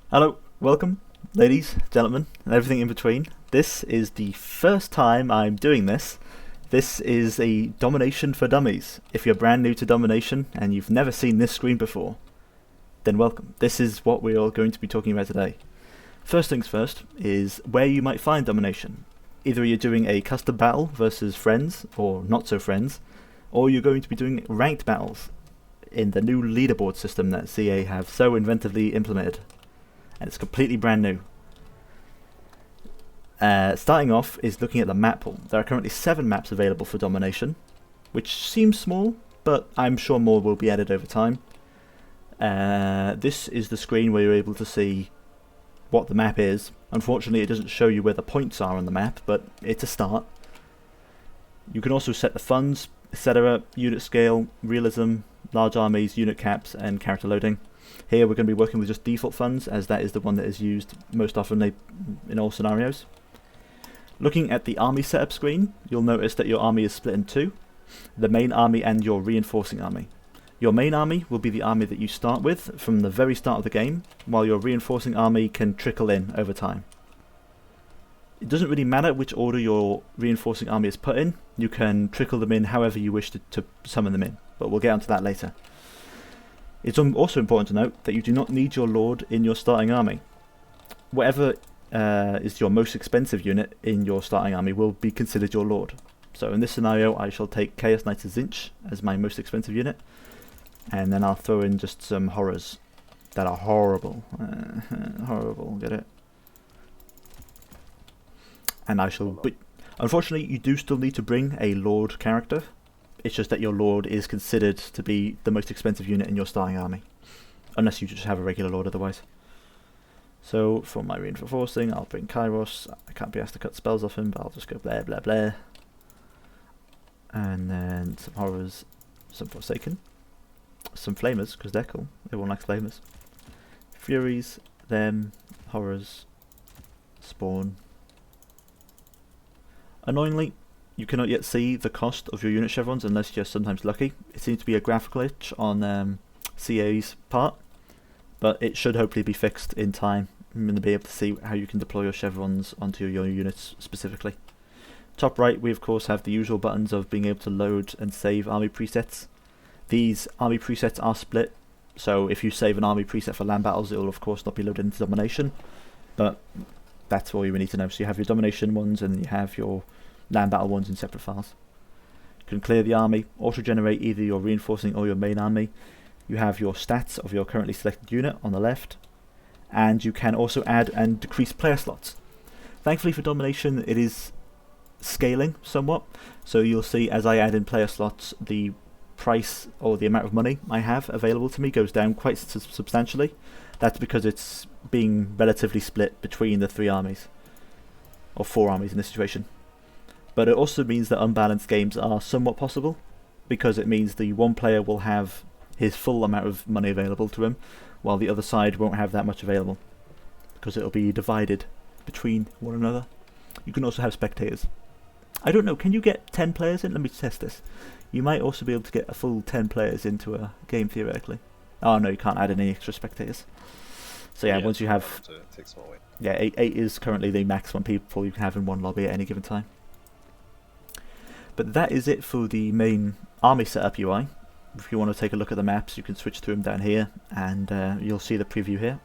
Hello, welcome, ladies, gentlemen, and everything in between. This is the first time I'm doing this. This is a Domination for Dummies. If you're brand new to Domination and you've never seen this screen before, then welcome. This is what we are going to be talking about today. First things first is where you might find Domination. Either you're doing a custom battle versus friends, or not so friends, or you're going to be doing ranked battles in the new leaderboard system that CA have so inventively implemented. And it's completely brand new. Starting off is looking at the map pool. There are currently 7 maps available for Domination, which seems small, but I'm sure more will be added over time. This is the screen where you're able to see what the map is. Unfortunately, it doesn't show you where the points are on the map, but it's a start. You can also set the funds, etc., unit scale, realism, large armies, unit caps, and character loading. Here we're going to be working with just default funds, as that is the one that is used most often in all scenarios. Looking at the army setup screen, you'll notice that your army is split in two: the main army and your reinforcing army. Your main army will be the army that you start with from the very start of the game, while your reinforcing army can trickle in over time. It doesn't really matter which order your reinforcing army is put in. You can trickle them in however you wish to summon them in, but we'll get onto that later. It's also important to note that you do not need your lord in your starting army. Whatever is your most expensive unit in your starting army will be considered your lord. So in this scenario I shall take Chaos Knights of Tzeentch as my most expensive unit, and then I'll throw in just some horrors that are horrible. Horrible, get it? And I shall... But unfortunately you do still need to bring a lord character. It's just that your lord is considered to be the most expensive unit in your starting army, unless you just have a regular lord otherwise. So for my reinforcing, I'll bring Kairos. I can't be asked to cut spells off him, but I'll just go blah blah blah. And then some horrors, some Forsaken, some flamers, because they're cool. Everyone likes flamers. Furies, them, horrors, spawn. Annoyingly, you cannot yet see the cost of your unit chevrons unless you're sometimes lucky. It seems to be a graphical glitch on CA's part, but it should hopefully be fixed in time. I'm going to be able to see how you can deploy your chevrons onto your units specifically. Top right, we of course have the usual buttons of being able to load and save army presets. These army presets are split, so if you save an army preset for land battles, it will of course not be loaded into Domination, but that's all you need to know. So you have your Domination ones and you have your land battle ones in separate files. You can clear the army, auto-generate either your reinforcing or your main army. You have your stats of your currently selected unit on the left, and you can also add and decrease player slots. Thankfully for Domination it is scaling somewhat, so you'll see as I add in player slots, the price or the amount of money I have available to me goes down quite substantially. That's because it's being relatively split between the 3 armies, or 4 armies in this situation. But it also means that unbalanced games are somewhat possible, because it means the one player will have his full amount of money available to him, while the other side won't have that much available, because it'll be divided between one another. You can also have spectators. I don't know, can you get 10 players in? Let me test this. You might also be able to get a full 10 players into a game theoretically. Oh no, you can't add any extra spectators. So yeah, once you have... Yeah, 8 is currently the maximum people you can have in one lobby at any given time. But that is it for the main army setup UI. If you want to take a look at the maps, you can switch through them down here, and you'll see the preview here.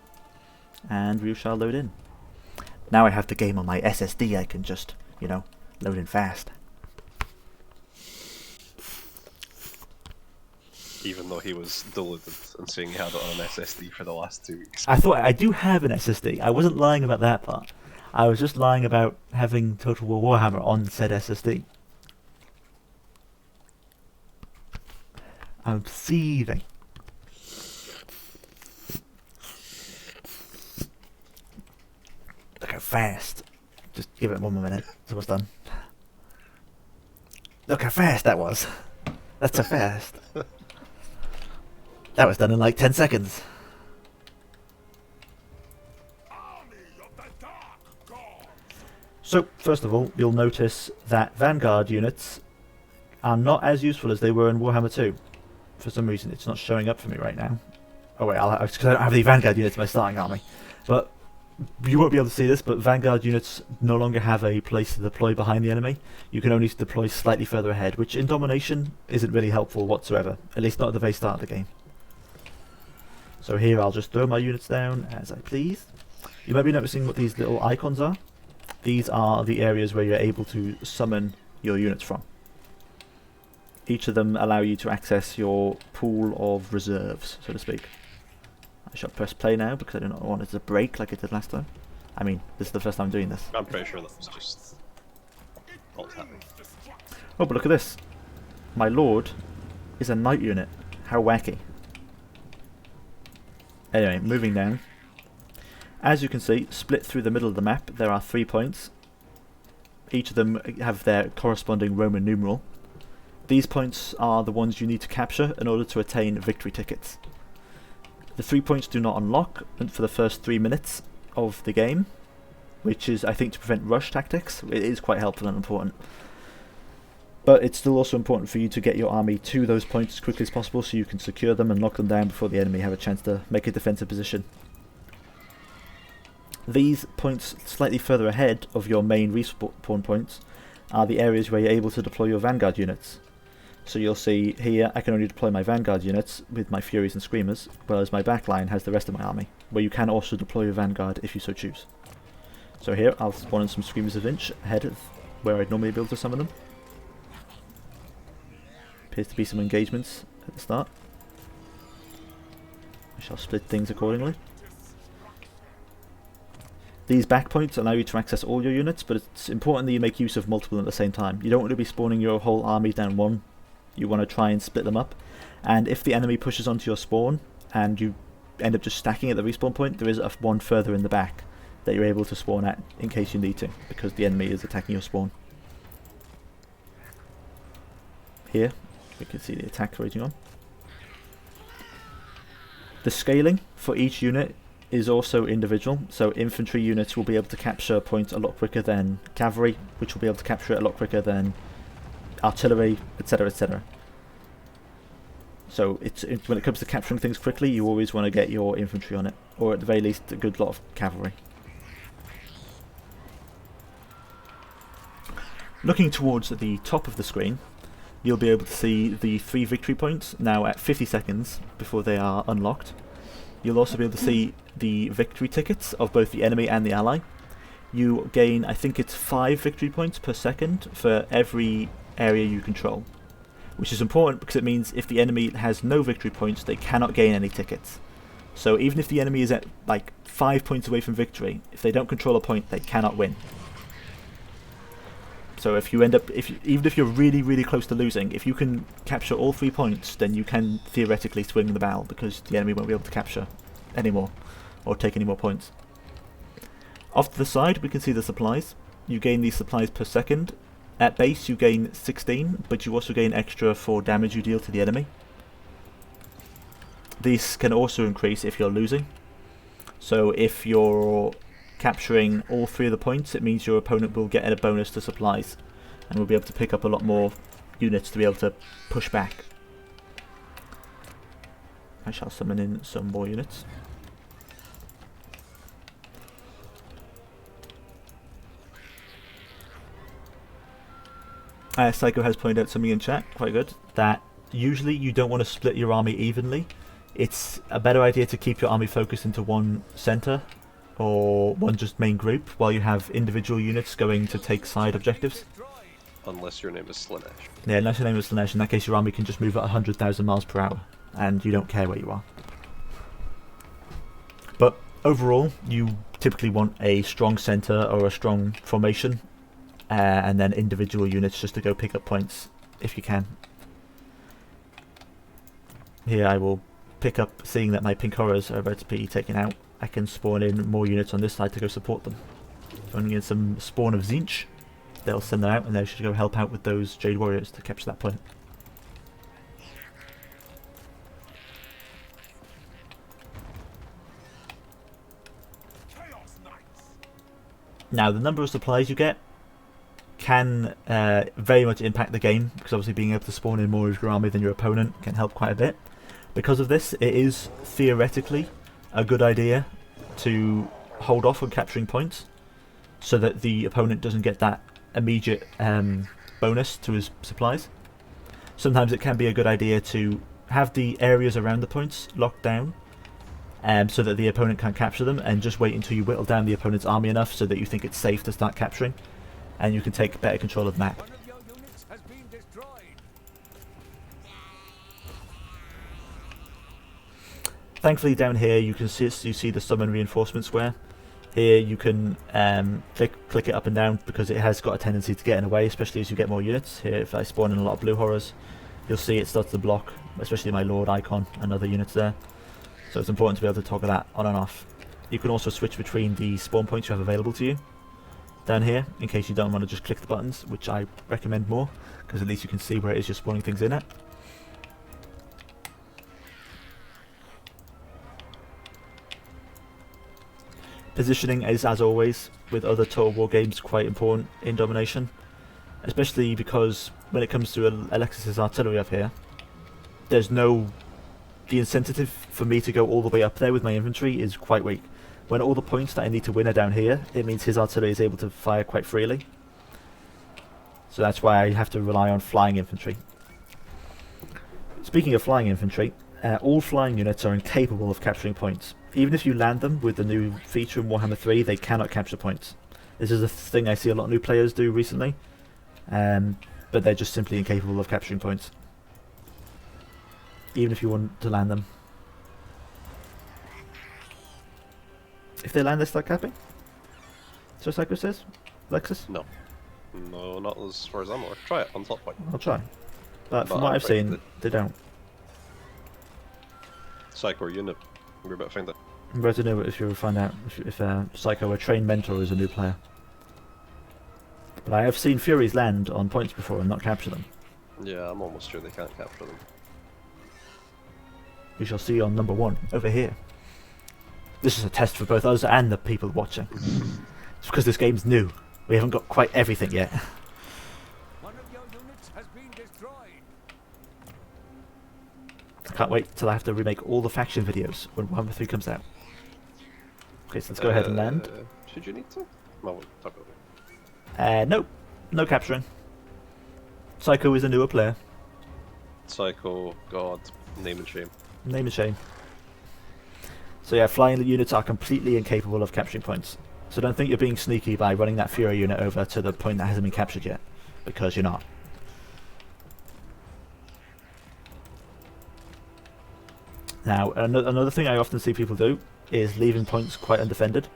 And we shall load in. Now I have the game on my SSD, I can just, you know, load in fast. Even though he was deluded and saying he had it on an SSD for the last 2 weeks. I thought I do have an SSD. I wasn't lying about that part. I was just lying about having Total War Warhammer on said SSD. I'm seething. Look how fast. Just give it 1 more minute. It's almost done. Look how fast that was. That's so fast. That was done in like 10 seconds. So, first of all, you'll notice that Vanguard units are not as useful as they were in Warhammer 2. For some reason, it's not showing up for me right now. Oh wait, because I don't have the Vanguard units in my starting army. But you won't be able to see this, but Vanguard units no longer have a place to deploy behind the enemy. You can only deploy slightly further ahead, which in Domination isn't really helpful whatsoever, at least not at the very start of the game. So here I'll just throw my units down as I please. You might be noticing what these little icons are. These are the areas where you're able to summon your units from. Each of them allow you to access your pool of reserves, so to speak. I shall press play now because I do not want it to break like it did last time. I mean, this is the first time I'm doing this. I'm pretty sure that was just alt tapping. Oh, but look at this. My lord is a knight unit. How wacky. Anyway, moving down. As you can see, split through the middle of the map, there are 3 points. Each of them have their corresponding Roman numeral. These points are the ones you need to capture in order to attain victory tickets. The 3 points do not unlock for the first 3 minutes of the game, which is, I think, to prevent rush tactics. It is quite helpful and important. But it's still also important for you to get your army to those points as quickly as possible so you can secure them and lock them down before the enemy have a chance to make a defensive position. These points slightly further ahead of your main respawn points are the areas where you're able to deploy your Vanguard units. So you'll see here I can only deploy my Vanguard units with my Furies and Screamers, whereas my backline has the rest of my army, where you can also deploy your Vanguard if you so choose. So here I'll spawn in some Screamers of Inch ahead of where I'd normally be able to summon them. Appears to be some engagements at the start. I shall split things accordingly. These back points allow you to access all your units, but it's important that you make use of multiple at the same time. You don't want to be spawning your whole army down one. You want to try and split them up. And if the enemy pushes onto your spawn and you end up just stacking at the respawn point, there is one further in the back that you're able to spawn at in case you need to, because the enemy is attacking your spawn. Here we can see the attack raging on. The scaling for each unit is also individual, so infantry units will be able to capture points a lot quicker than cavalry, which will be able to capture it a lot quicker than artillery, etc, etc. So when it comes to capturing things quickly, you always want to get your infantry on it, or at the very least a good lot of cavalry. Looking towards the top of the screen, you'll be able to see the 3 victory points now at 50 seconds before they are unlocked. You'll also be able to see the victory tickets of both the enemy and the ally. You gain, I think it's 5 victory points per second for every area you control, which is important because it means if the enemy has no victory points, they cannot gain any tickets. So even if the enemy is at like 5 points away from victory, if they don't control a point, they cannot win. So if you end up, even if you're really close to losing, if you can capture all 3 points, then you can theoretically swing the battle because the enemy won't be able to capture any more or take any more points. Off to the side we can see the supplies. You gain these supplies per second. At base you gain 16, but you also gain extra for damage you deal to the enemy. These can also increase if you're losing. So if you're capturing all 3 of the points, it means your opponent will get a bonus to supplies and will be able to pick up a lot more units to be able to push back. I shall summon in some more units. Psycho has pointed out something in chat, quite good, that usually you don't want to split your army evenly. It's a better idea to keep your army focused into one centre or one just main group while you have individual units going to take side objectives. Unless your name is Slanesh. Yeah, unless your name is Slanesh, in that case your army can just move at 100,000 miles per hour and you don't care where you are. But overall, you typically want a strong centre or a strong formation, and then individual units just to go pick up points if you can. Here I will pick up, seeing that my pink horrors are about to be taken out, I can spawn in more units on this side to go support them. Spawning in some spawn of Zinch, they'll send them out and they should go help out with those Jade Warriors to capture that point. Now the number of supplies you get can very much impact the game, because obviously being able to spawn in more of your army than your opponent can help quite a bit. Because of this, it is theoretically a good idea to hold off on capturing points, so that the opponent doesn't get that immediate bonus to his supplies. Sometimes it can be a good idea to have the areas around the points locked down, so that the opponent can't capture them, and just wait until you whittle down the opponent's army enough so that you think it's safe to start capturing, and you can take better control of the map. Thankfully down here you see the summon reinforcement square. Here you can click it up and down because it has got a tendency to get in the way, especially as you get more units. Here, if I spawn in a lot of blue horrors, you'll see it starts to block, especially my Lord icon and other units there. So it's important to be able to toggle that on and off. You can also switch between the spawn points you have available to you down here, in case you don't want to just click the buttons, which I recommend more, because at least you can see where it is you're spawning things in at. Positioning is, as always, with other Total War games, quite important in Domination, especially because when it comes to Alexis's artillery up here, there's the incentive for me to go all the way up there with my infantry is quite weak. When all the points that I need to win are down here, it means his artillery is able to fire quite freely. So that's why I have to rely on flying infantry. Speaking of flying infantry, all flying units are incapable of capturing points. Even if you land them with the new feature in Warhammer 3, they cannot capture points. This is a thing I see a lot of new players do recently, but they're just simply incapable of capturing points. Even if you want to land them. If they land, they start capping? So Psycho says? Lexus? No. No, not as far as I'm aware. Try it on top point. I'll try. But from what I've seen, they don't. Psycho unit. We're about to find it. I'm about to know if you find out if Psycho, a trained mentor, is a new player. But I have seen Furies land on points before and not capture them. Yeah, I'm almost sure they can't capture them. We shall see on number 1, over here. This is a test for both us and the people watching. It's because this game's new. We haven't got quite everything yet. One of your units has been destroyed. I can't wait till I have to remake all the faction videos when Warhammer 3 comes out. Okay, so let's go ahead and land. Should you need to? Well, we'll talk about it. Nope. No capturing. Psycho is a newer player. Psycho, God, name and shame. Name and shame. So yeah, flying units are completely incapable of capturing points. So don't think you're being sneaky by running that Fury unit over to the point that hasn't been captured yet, because you're not. Now, another thing I often see people do is leaving points quite undefended.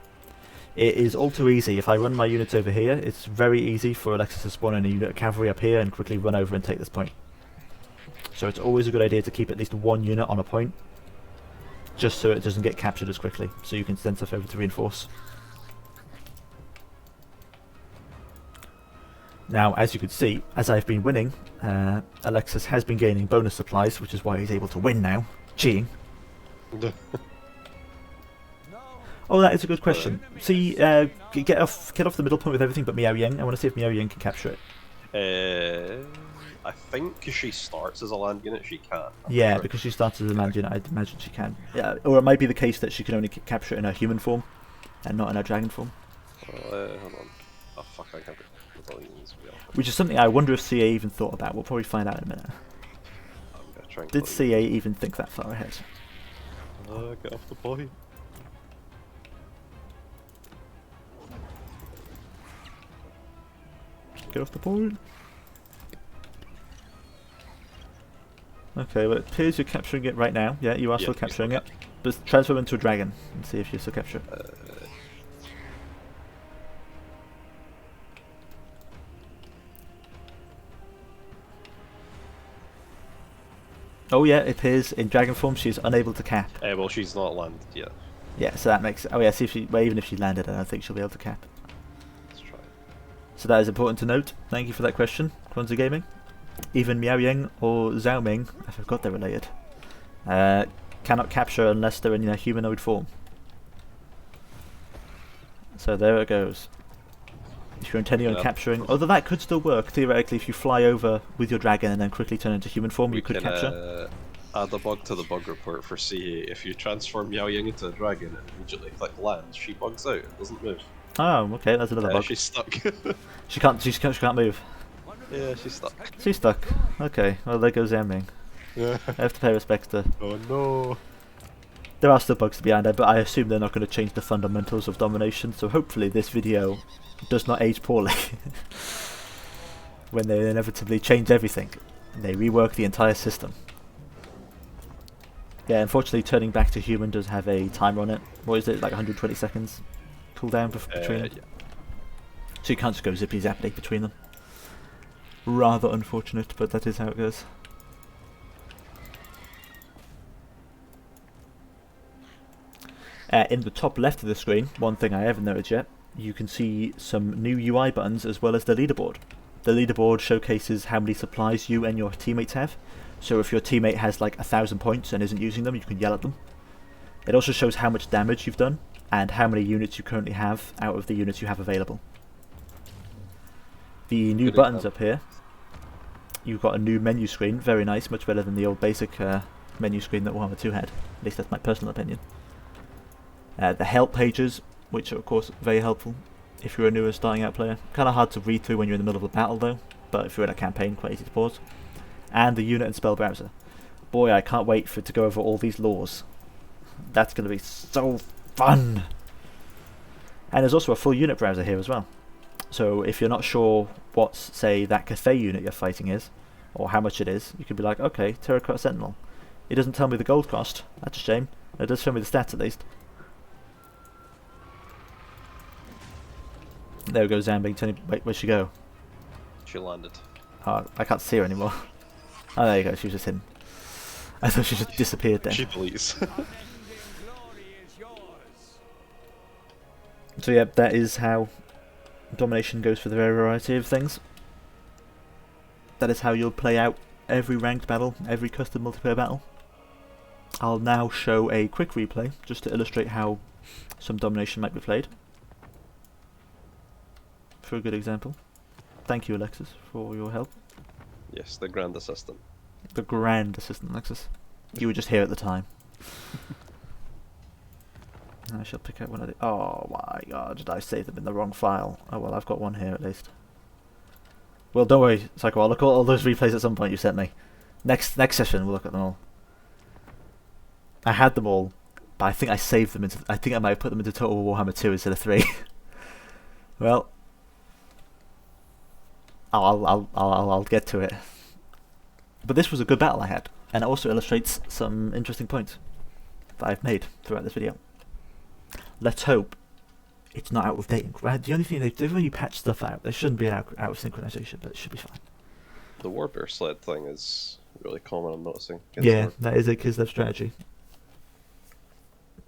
It is all too easy. If I run my units over here, it's very easy for Alexis to spawn in a unit of cavalry up here and quickly run over and take this point. So it's always a good idea to keep at least one unit on a point, just so it doesn't get captured as quickly, so you can send stuff over to reinforce. Now, as you can see, as I've been winning, Alexis has been gaining bonus supplies, which is why he's able to win now. Cheating. Oh, that is a good question. See, get off the middle point with everything but Miao Yang. I want to see if Miao Yang can capture it. I think she starts as a land unit, she can. Yeah, sure. Because she starts as a land unit, I'd imagine she can. Yeah, or it might be the case that she can only capture it in her human form, and not in her dragon form. Hold on. Oh fuck, I can't. Which is something I wonder if CA even thought about. We'll probably find out in a minute. Did CA even think that far ahead? Get off the point. Get off the point. Okay, well it appears you're capturing it right now. Yeah, you are still capturing it. Just transform into a dragon and see if you still capture it. Oh yeah, it appears in dragon form she's unable to cap. Well, she's not landed yet. Yeah, so that makes... Oh yeah, see if she... Well, even if she landed, I don't think she'll be able to cap. Let's try it. So that is important to note. Thank you for that question, Kwanzaa Gaming. Even Miao Yang or Zhao Ming, I forgot they're related, cannot capture unless they're in their humanoid form. So there it goes. If you're intending on capturing, although that could still work theoretically if you fly over with your dragon and then quickly turn into human form, you could capture. Add a bug to the bug report for CA. If you transform Yao Ying into a dragon and immediately click land, she bugs out. It doesn't move. Oh, okay, that's another bug. She's stuck. She can't move. Yeah, she's stuck. She's stuck. Okay, well there goes Emming. Yeah. I have to pay respect to. Oh no. There are still bugs to be added, but I assume they're not going to change the fundamentals of Domination, so hopefully this video does not age poorly. When they inevitably change everything. And they rework the entire system. Yeah, unfortunately turning back to human does have a timer on it. What is it, like 120 seconds cooldown between them? Yeah. So you can't just go zippy zappy between them. Rather unfortunate, but that is how it goes. In the top left of the screen, one thing I haven't noted yet, you can see some new UI buttons as well as the leaderboard. The leaderboard showcases how many supplies you and your teammates have. So if your teammate has like 1,000 points and isn't using them, you can yell at them. It also shows how much damage you've done and how many units you currently have out of the units you have available. The new buttons up here, you've got a new menu screen, very nice, much better than the old basic menu screen that Warhammer 2 had. At least that's my personal opinion. The help pages, which are of course very helpful if you're a newer starting out player. Kind of hard to read through when you're in the middle of a battle though, but if you're in a campaign, quite easy to pause. And the unit and spell browser. Boy, I can't wait for it to go over all these laws. That's going to be so fun! And there's also a full unit browser here as well. So if you're not sure what, say, that Cathay unit you're fighting is, or how much it is, you could be like, okay, Terracotta Sentinel. It doesn't tell me the gold cost. That's a shame. It does show me the stats at least. There we go, Zambing. Wait, where'd she go? She landed. Oh, I can't see her anymore. Oh, there you go. She was just hidden. I thought she just disappeared then. She deletes. So yeah, that is how Domination goes for the variety of things. That is how you'll play out every ranked battle, every custom multiplayer battle. I'll now show a quick replay, just to illustrate how some Domination might be played. For a good example. Thank you, Alexis, for your help. Yes, the grand assistant. The grand assistant, Alexis. You were just here at the time. I shall pick out one of the... Oh my god, did I save them in the wrong file? Oh well, I've got one here at least. Well, don't worry, Psycho, I'll look at all those replays at some point you sent me. Next session, we'll look at them all. I had them all, but I think I saved them into... I think I might have put them into Total Warhammer 2 instead of 3. Well... I'll get to it. But this was a good battle I had, and it also illustrates some interesting points that I've made throughout this video. Let's hope it's not out of date. The only thing they've really patched stuff out. They shouldn't be out of synchronization, but it should be fine. The Warbear sled thing is really common, I'm noticing. Yeah, that is a Kislev strategy.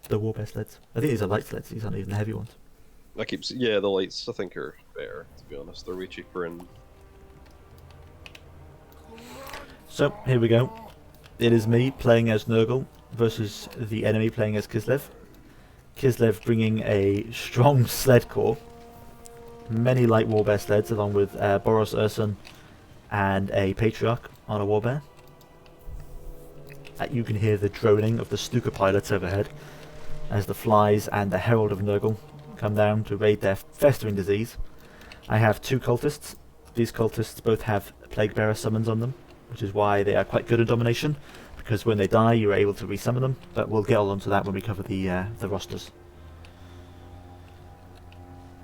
The Warbear sleds. I think these are light sleds, these aren't even the heavy ones. Yeah, the lights I think are better, to be honest. They're way cheaper and... So, here we go. It is me playing as Nurgle versus the enemy playing as Kislev. Kislev bringing a strong sled core, many light warbear sleds along with Boros Ursun and a Patriarch on a warbear. You can hear the droning of the Stuka pilots overhead as the flies and the Herald of Nurgle come down to raid their festering disease. I have two cultists. These cultists both have Plague Bearer summons on them, which is why they are quite good at Domination, because when they die you're able to resummon them, but we'll get all onto that when we cover the rosters.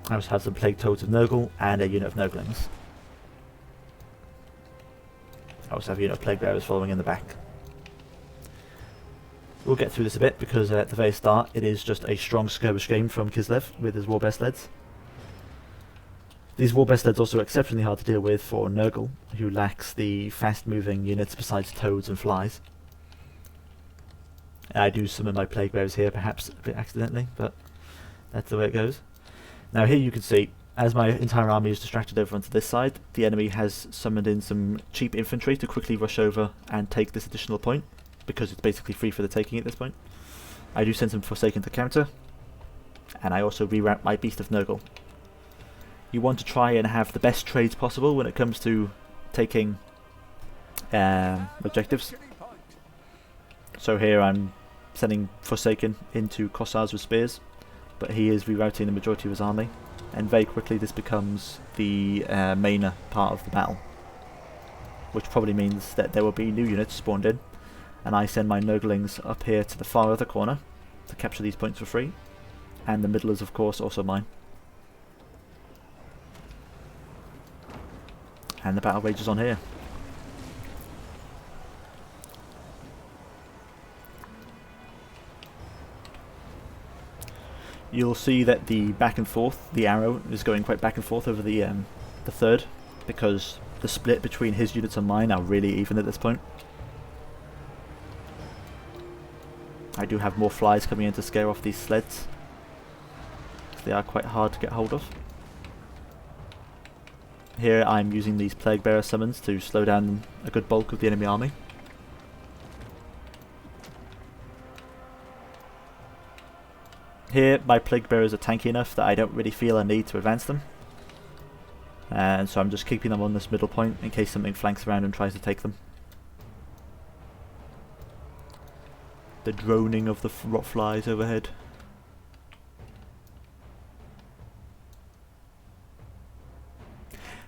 I also have some Plague Toads of Nurgle and a unit of Nurglings. I also have a unit of Plague Bearers following in the back. We'll get through this a bit because at the very start it is just a strong skirmish game from Kislev with his warbear sleds. These warbear sleds are also exceptionally hard to deal with for Nurgle, who lacks the fast moving units besides toads and flies. I do summon my Plague Bearers here, perhaps a bit accidentally, but that's the way it goes. Now here you can see, as my entire army is distracted over onto this side, the enemy has summoned in some cheap infantry to quickly rush over and take this additional point, because it's basically free for the taking at this point. I do send some Forsaken to counter, and I also reroute my Beast of Nurgle. You want to try and have the best trades possible when it comes to taking objectives. So here I'm sending Forsaken into Cossars with spears, but he is rerouting the majority of his army, and very quickly this becomes the mainer part of the battle, which probably means that there will be new units spawned in, and I send my Nurglings up here to the far other corner to capture these points for free, and the middle is of course also mine. And the battle rages on here. You'll see that the back and forth, the arrow is going quite back and forth over the third, because the split between his units and mine are really even at this point. I do have more flies coming in to scare off these sleds. They are quite hard to get hold of. Here I'm using these Plague Bearer summons to slow down a good bulk of the enemy army. Here my Plague Bearers are tanky enough that I don't really feel a need to advance them. And so I'm just keeping them on this middle point in case something flanks around and tries to take them. The droning of the rot flies overhead.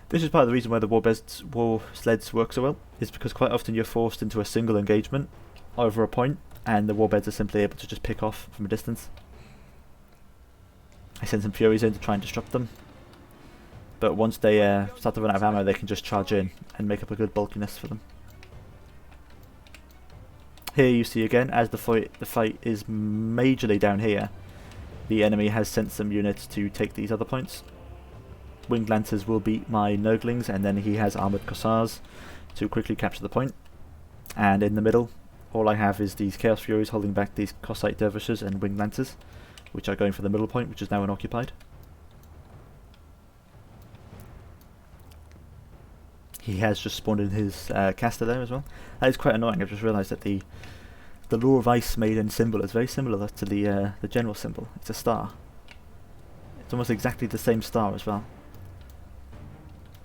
This is part of the reason why the war sleds work so well, is because quite often you're forced into a single engagement over a point, and the warbeds are simply able to just pick off from a distance. I send some Furies in to try and disrupt them, but once they start to run out of ammo, they can just charge in and make up a good bulkiness for them. Here you see again, as the fight is majorly down here, the enemy has sent some units to take these other points. Winged Lancers will beat my Nurglings, and then he has Armoured Cossars to quickly capture the point. And in the middle, all I have is these Chaos Furies holding back these Cossite Dervishes and Winged Lancers, which are going for the middle point, which is now unoccupied. He has just spawned in his caster there as well. That is quite annoying. I've just realised that the Law of Ice Maiden symbol is very similar to the general symbol. It's a star. It's almost exactly the same star as well.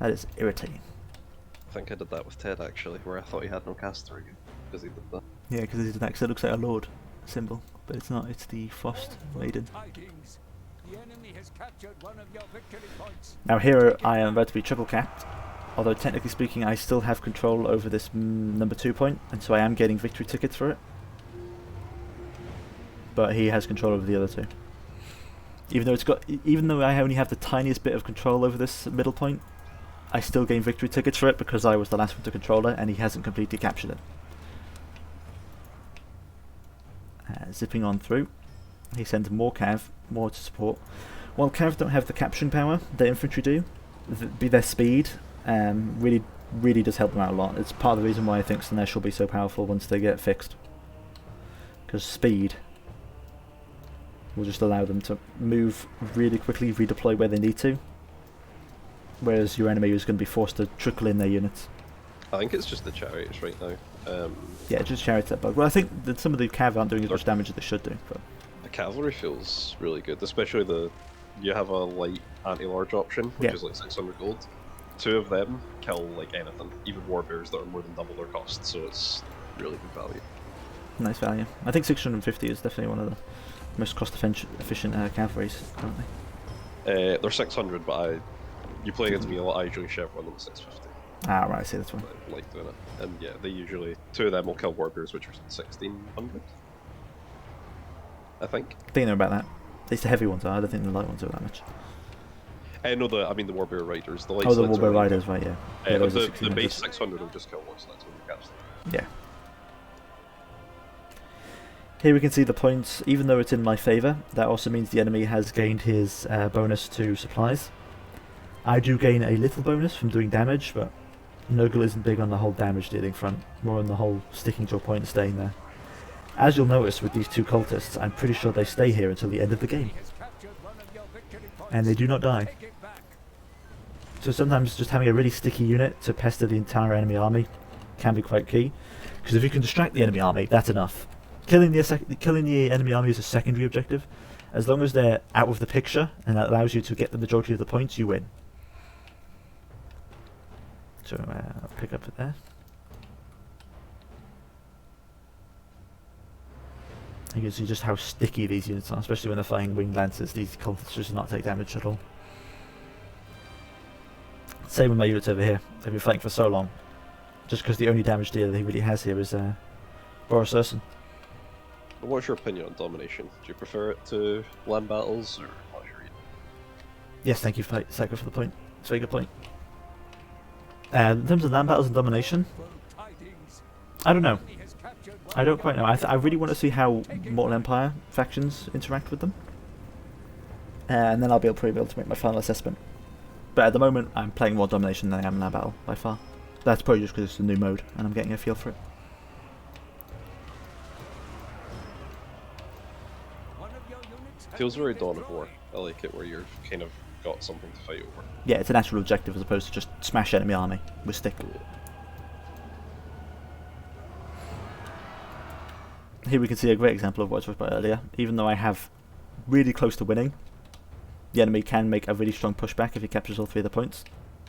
That is irritating. I think I did that with Ted actually, where I thought he had no caster again, because he did that. Yeah, because he did that, 'cause it looks like a Lord symbol, but it's not, it's the Frost Maiden. The enemy has captured one of your victory points. Now here I am about to be triple capped, although technically speaking I still have control over this number 2 point, and so I am getting victory tickets for it. But he has control over the other two. Even though I only have the tiniest bit of control over this middle point, I still gain victory tickets for it because I was the last one to control it and he hasn't completely captured it. Zipping on through, he sends more Cav, more to support. While Cav don't have the capturing power that infantry do, their speed really does help them out a lot. It's part of the reason why I think Slanesh will be so powerful once they get fixed. Because speed will just allow them to move really quickly, redeploy where they need to, whereas your enemy is going to be forced to trickle in their units. I think it's just the chariots right now. Yeah, just chariots that bug. Well, I think that some of the cav aren't doing as much damage as they should do. But the cavalry feels really good, especially you have a light anti-large option, which is like 600 gold. 2 of them kill like anything, even warbears that are more than double their cost, so it's really good value. Nice value. I think 650 is definitely one of the most cost-efficient cavalries currently. They're 600, but you play against me a lot, I usually Chevron them 650. Ah, right, I see, that's one. I like doing it. And yeah, they usually, 2 of them will kill warbears, which are 1600, I think. I think they're about that. At least the heavy ones are, I don't think the light ones are that much. No, the warbear riders. The light the sleds warbear riders, right, yeah. The base 600 will just kill one, so that's when you catch them. Yeah. Here we can see the points, even though it's in my favour, that also means the enemy has gained his bonus to supplies. I do gain a little bonus from doing damage, but Nurgle isn't big on the whole damage dealing front, more on the whole sticking to a point and staying there. As you'll notice with these 2 cultists, I'm pretty sure they stay here until the end of the game. And they do not die. So sometimes just having a really sticky unit to pester the entire enemy army can be quite key, because if you can distract the enemy army, that's enough. Killing the enemy army is a secondary objective. As long as they're out of the picture and that allows you to get the majority of the points, you win. So I'll pick up it there. You can see just how sticky these units are, especially when they're firing winged lancers. These cultists just do not take damage at all. Same with my units over here. They've been fighting for so long. Just because the only damage dealer he really has here is Boris Urson. What's your opinion on Domination? Do you prefer it to land battles, or what's your... Yes, thank you, Psycho, for the point. It's a very good point. In terms of land battles and Domination, I don't know. I don't quite know. I really want to see how Mortal Empire factions interact with them. And then I'll be able to make my final assessment. But at the moment, I'm playing more Domination than I am Land Battle, by far. That's probably just because it's a new mode, and I'm getting a feel for it. Feels very Dawn of War. I like it where you've kind of got something to fight over. Yeah, it's an actual objective as opposed to just smash enemy army with stick. Here we can see a great example of what I talked about earlier. Even though I have really close to winning, the enemy can make a really strong pushback if he captures all 3 of the points,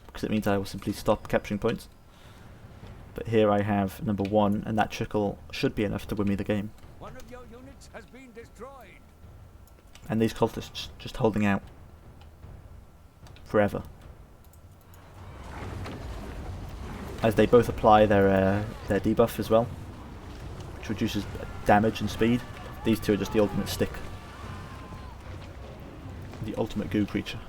because it means I will simply stop capturing points. But here I have number 1, and that trickle should be enough to win me the game. One of your units has been destroyed. And these cultists just holding out forever, as they both apply their debuff as well, which reduces damage and speed. These two are just the ultimate stick, the ultimate goo creature.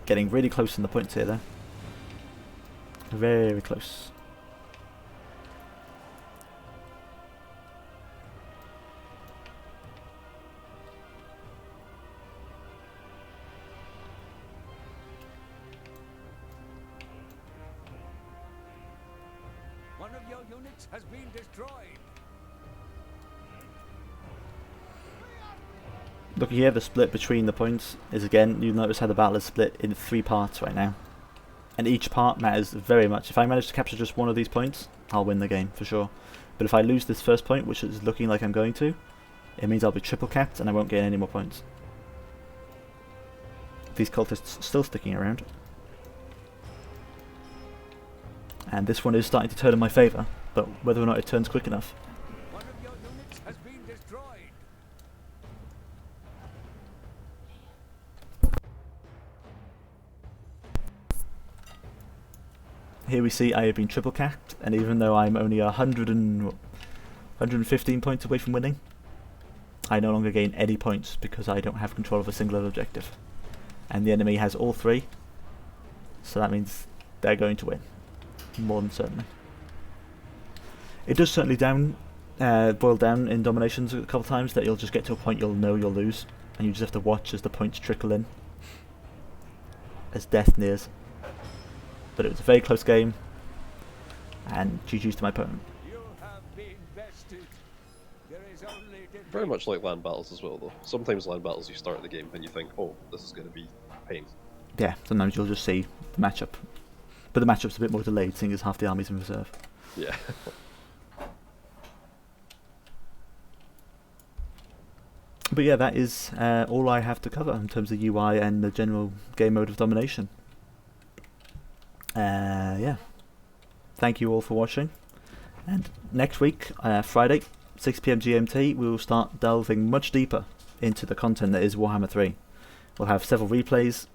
Getting really close in the points here, though. Very close. One of your units has been destroyed. Look here, the split between the points is, again, you'll notice how the battle is split in 3 parts right now. And each part matters very much. If I manage to capture just one of these points, I'll win the game, for sure. But if I lose this first point, which is looking like I'm going to, it means I'll be triple capped and I won't gain any more points. These cultists still sticking around. And this one is starting to turn in my favour, but whether or not it turns quick enough. One of your units has been destroyed. Here we see I have been triple capped, and even though I'm only 115 points away from winning, I no longer gain any points because I don't have control of a single objective. And the enemy has all 3, so that means they're going to win. More than certainly. It does certainly boil down in Dominations a couple of times that you'll just get to a point you'll know you'll lose, and you just have to watch as the points trickle in, as death nears. But it was a very close game, and GG's to my opponent. You have been bested. There is only Very much like land battles as well, though. Sometimes land battles you start the game and you think, oh, this is going to be pain. Yeah, sometimes you'll just see the matchup. But the matchup's a bit more delayed, seeing as half the army's in reserve. Yeah. But yeah, that is all I have to cover in terms of UI and the general game mode of Domination. Yeah. Thank you all for watching. And next week, Friday, 6 PM GMT, we will start delving much deeper into the content that is Warhammer 3. We'll have several replays,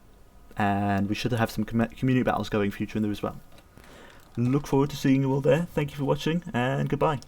and we should have some community battles going future in there as well. Look forward to seeing you all there. Thank you for watching, and goodbye.